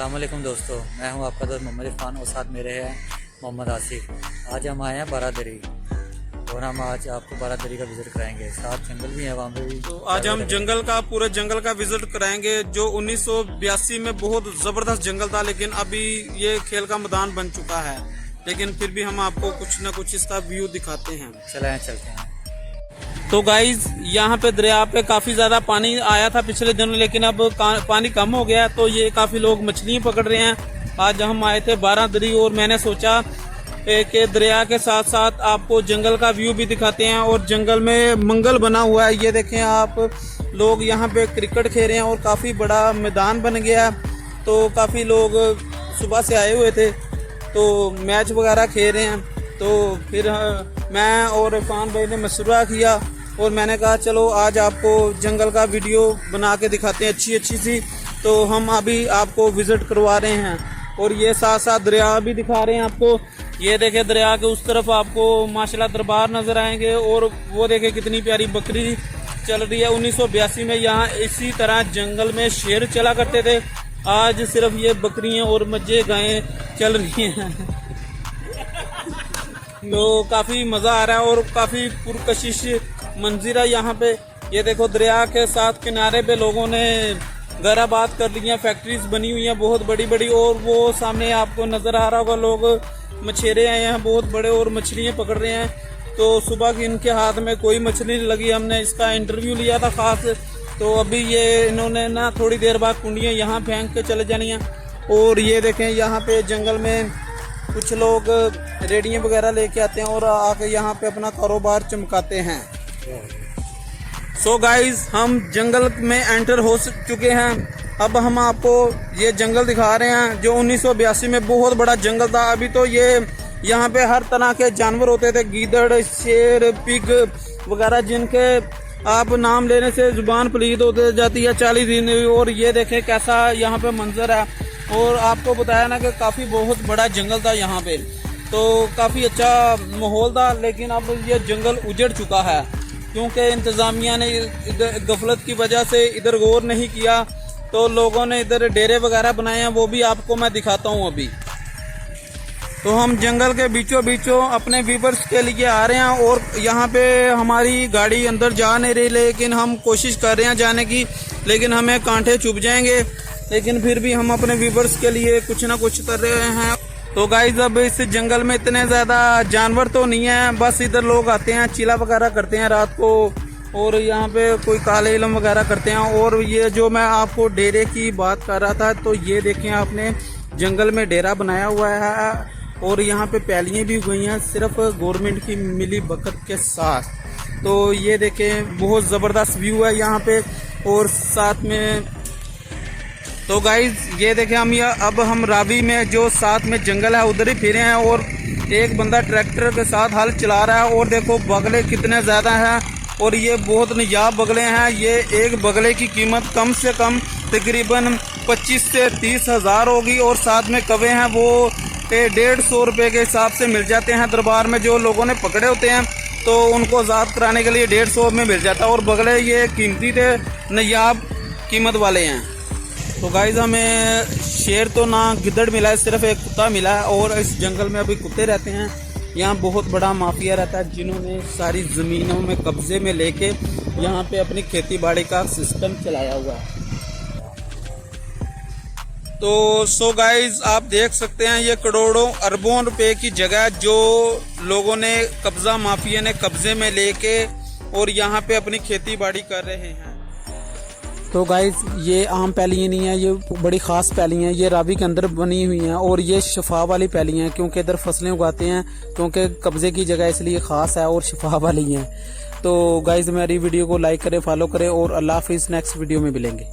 अस्सलाम वालेकुम दोस्तों, मैं हूं आपका दोस्त मोहम्मद इरफान और साथ मेरे हैं मोहम्मद आसिफ। आज हम आए हैं बारादरी और हम आज आपको बारादरी का विजिट कराएंगे। साथ जंगल भी है वहाँ पे भी। तो आज हम पूरे जंगल का विजिट कराएंगे जो 1982 में बहुत जबरदस्त जंगल था, लेकिन अभी ये खेल का मैदान बन चुका है। लेकिन फिर भी हम आपको कुछ न कुछ इसका व्यू दिखाते हैं। चलते हैं। तो गाइज यहाँ पे दरिया पे काफी ज्यादा पानी आया था पिछले दिनों, लेकिन अब पानी कम हो गया, तो ये काफी लोग मछलियां पकड़ रहे हैं। आज हम आए थे बारादरी और मैंने सोचा कि दरिया के साथ साथ आपको जंगल का व्यू भी दिखाते हैं। और जंगल में मंगल बना हुआ है, ये देखें आप, लोग यहाँ पे क्रिकेट खेल रहे हैं और काफी बड़ा मैदान बन गया। तो काफी लोग सुबह से आए हुए थे तो मैच वगैरह खेल रहे हैं। तो फिर मैं और इरफान भाई ने मशवरा किया और मैंने कहा चलो आज आपको जंगल का वीडियो बना के दिखाते हैं अच्छी सी। तो हम अभी आपको विजिट करवा रहे हैं और ये साथ साथ दरिया भी दिखा रहे हैं आपको। ये देखे दरिया के उस तरफ आपको माशाल्लाह दरबार नजर आएंगे और वो देखे कितनी प्यारी बकरी चल रही है। 1982 में यहाँ इसी तरह जंगल में शेर चला करते थे। आज सिर्फ ये बकरियां और मज्जे गायें चल रही हैं। तो काफी मजा आ रहा है और काफी पुरकशिश मंजिल है यहाँ पे। ये देखो दरिया के साथ किनारे पे लोगों ने घर आबाद कर लिया, फैक्ट्रीज बनी हुई हैं बहुत बड़ी बड़ी। और वो सामने आपको नजर आ रहा होगा, लोग मछेरे आए हैं बहुत बड़े और मछलियां पकड़ रहे हैं। तो सुबह की इनके हाथ में कोई मछली नहीं लगी। हमने इसका इंटरव्यू लिया था खास। तो अभी ये इन्होंने ना थोड़ी देर बाद कुंडियां यहाँ फेंक के चले जानी हैं। और ये देखें यहाँ पे जंगल में कुछ लोग रेडियां वगैरह लेके आते हैं और आके यहाँ पे अपना कारोबार चमकाते हैं। सो गाइज हम जंगल में एंटर हो चुके हैं। अब हम आपको ये जंगल दिखा रहे हैं जो 1982 में बहुत बड़ा जंगल था। अभी तो ये यहाँ पे हर तरह के जानवर होते थे, गीदड़, शेर, पिग वगैरह, जिनके आप नाम लेने से जुबान पलीद होते जाती है 40 दिन। और ये देखें कैसा यहाँ पे मंजर है। और आपको बताया ना कि काफी बहुत बड़ा जंगल था यहाँ पे, तो काफी अच्छा माहौल था। लेकिन अब ये जंगल उजड़ चुका है क्योंकि इंतजामिया ने गफलत की वजह से इधर गौर नहीं किया। तो लोगों ने इधर डेरे वगैरह बनाए हैं, वो भी आपको मैं दिखाता हूँ अभी। तो हम जंगल के बीचों बीचों अपने व्यूवर्स के लिए आ रहे हैं और यहाँ पे हमारी गाड़ी अंदर जा नहीं रही, लेकिन हम कोशिश कर रहे हैं जाने की, लेकिन हमें कांटे चुभ जाएंगे। लेकिन फिर भी हम अपने व्यूवर्स के लिए कुछ ना कुछ कर रहे हैं। तो गाइज अब इस जंगल में इतने ज्यादा जानवर तो नहीं है, बस इधर लोग आते हैं, चिला वगैरह करते हैं रात को और यहाँ पे कोई काले इलम वगैरह करते हैं। और ये जो मैं आपको डेरे की बात कर रहा था, तो ये देखें आपने जंगल में डेरा बनाया हुआ है और यहाँ पे पैलियां भी हुई हैं सिर्फ गवर्नमेंट की मिली बखत के साथ। तो ये देखें बहुत जबरदस्त व्यू है यहाँ पे। और साथ में तो गाइज ये देखें अब हम रावी में जो साथ में जंगल है उधर ही फिरे हैं और एक बंदा ट्रैक्टर के साथ हल चला रहा है। और देखो बगले कितने ज्यादा हैं और ये बहुत निजाब बगले हैं। ये एक बगले की कीमत कम से कम तकरीबन 25 से 30 हज़ार होगी। और साथ में कवे हैं वो 150 रुपये के हिसाब से मिल जाते हैं दरबार में। जो लोगों ने पकड़े होते हैं तो उनको आज़ाद कराने के लिए 150 में मिल जाता है। और बगले ये कीमती थे, निजाब कीमत वाले हैं। तो गाइज हमें शेर तो ना गिद्दड़ मिला है, सिर्फ एक कुत्ता मिला है। और इस जंगल में अभी कुत्ते रहते हैं। यहाँ बहुत बड़ा माफिया रहता है जिन्होंने सारी जमीनों में कब्जे में लेके यहाँ पे अपनी खेती बाड़ी का सिस्टम चलाया हुआ है। तो सो गाइज आप देख सकते हैं ये करोड़ों अरबों रुपए की जगह जो लोगों ने कब्जा, माफिया ने कब्जे में लेके और यहाँ पे अपनी खेती बाड़ी कर रहे हैं। तो गाइज ये आम पैलियाँ नहीं है, ये बड़ी ख़ास पैलियाँ हैं। ये रावी के अंदर बनी हुई हैं और ये शफा वाली पैलियाँ हैं क्योंकि इधर फसलें उगाते हैं, क्योंकि कब्जे की जगह इसलिए ख़ास है और शफा वाली हैं। तो गाइज मेरी वीडियो को लाइक करें, फॉलो करें और अल्लाह हाफिज़। नेक्स्ट वीडियो में मिलेंगे।